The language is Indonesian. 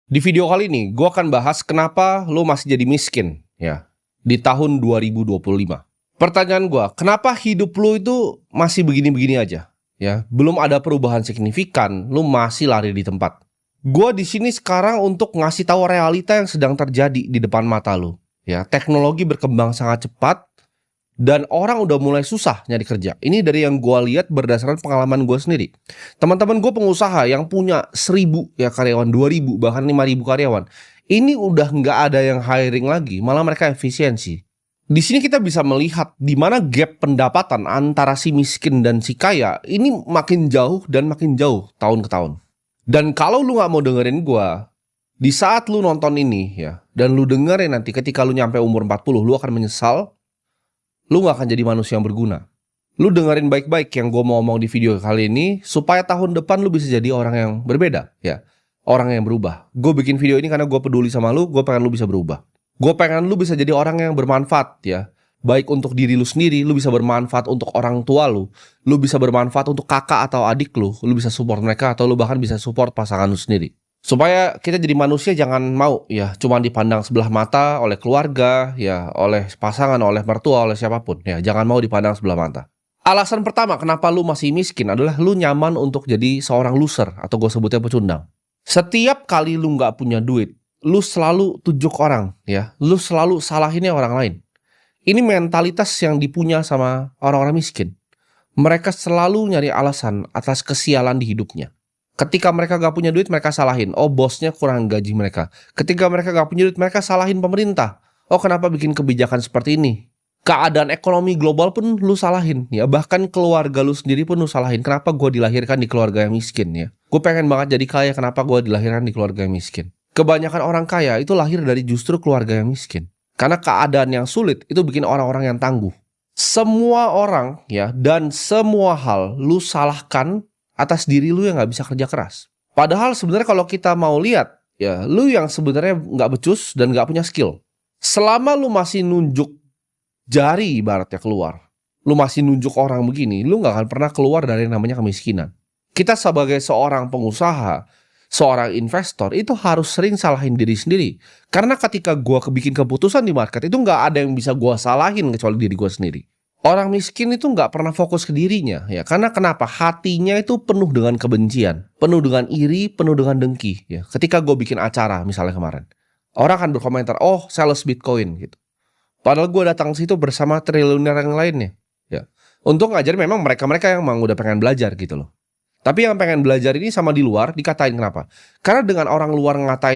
Di video kali ini, gue akan bahas kenapa lo masih jadi miskin ya di tahun 2025. Pertanyaan gue, kenapa hidup lo itu masih begini-begini aja? Ya, belum ada perubahan signifikan, lo masih lari di tempat. Gue di sini sekarang untuk ngasih tahu realita yang sedang terjadi di depan mata lo. Ya, teknologi berkembang sangat cepat dan orang udah mulai susah nyari kerja. Ini dari yang gue lihat berdasarkan pengalaman gue sendiri. Teman-teman gue pengusaha yang punya 1.000 ya karyawan, 2.000 bahkan 5.000 karyawan, ini udah nggak ada yang hiring lagi, malah mereka efisiensi. Di sini kita bisa melihat di mana gap pendapatan antara si miskin dan si kaya ini makin jauh dan makin jauh tahun ke tahun. Dan kalau lu nggak mau dengerin gue, di saat lu nonton ini ya, dan lu dengerin nanti ketika lu nyampe umur 40, lu akan menyesal. Lu gak akan jadi manusia yang berguna. Lu dengerin baik-baik yang gue mau ngomong di video kali ini, supaya tahun depan lu bisa jadi orang yang berbeda ya. Orang yang berubah. Gue bikin video ini karena gue peduli sama lu, gue pengen lu bisa berubah. Gue pengen lu bisa jadi orang yang bermanfaat ya. Baik untuk diri lu sendiri, lu bisa bermanfaat untuk orang tua lu bisa bermanfaat untuk kakak atau adik lu bisa support mereka, atau lu bahkan bisa support pasangan lu sendiri. Supaya kita jadi manusia jangan mau ya cuma dipandang sebelah mata oleh keluarga, ya oleh pasangan, oleh mertua, oleh siapapun. Ya jangan mau dipandang sebelah mata. Alasan pertama kenapa lu masih miskin adalah lu nyaman untuk jadi seorang loser, atau gue sebutnya pecundang. Setiap kali lu nggak punya duit, lu selalu tujuk orang ya, lu selalu salahinnya orang lain. Ini mentalitas yang dipunya sama orang-orang miskin. Mereka selalu nyari alasan atas kesialan di hidupnya. Ketika mereka gak punya duit, mereka salahin. Oh, bosnya kurang gaji mereka. Ketika mereka gak punya duit, mereka salahin pemerintah. Oh, kenapa bikin kebijakan seperti ini? Keadaan ekonomi global pun lu salahin. Ya, bahkan keluarga lu sendiri pun lu salahin. Kenapa gue dilahirkan di keluarga yang miskin ya? Gue pengen banget jadi kaya, kenapa gue dilahirkan di keluarga yang miskin? Kebanyakan orang kaya itu lahir dari justru keluarga yang miskin. Karena keadaan yang sulit itu bikin orang-orang yang tangguh. Semua orang ya, dan semua hal lu salahkan atas diri lu yang gak bisa kerja keras. Padahal sebenarnya kalau kita mau lihat, ya lu yang sebenarnya gak becus dan gak punya skill. Selama lu masih nunjuk jari ibaratnya keluar, lu masih nunjuk orang begini, lu gak akan pernah keluar dari yang namanya kemiskinan. Kita sebagai seorang pengusaha, seorang investor, itu harus sering salahin diri sendiri. Karena ketika gua bikin keputusan di market, itu gak ada yang bisa gua salahin kecuali diri gua sendiri. Orang miskin itu nggak pernah fokus ke dirinya ya, karena kenapa? Hatinya itu penuh dengan kebencian, penuh dengan iri, penuh dengan dengki ya. Ketika gue bikin acara misalnya kemarin, orang akan berkomentar, oh sales Bitcoin gitu. Padahal gue datang situ bersama triliuner yang lainnya ya. Untuk ngajar memang mereka-mereka yang emang udah pengen belajar gitu loh. Tapi yang pengen belajar ini sama di luar dikatain, kenapa? Karena dengan orang luar ngatain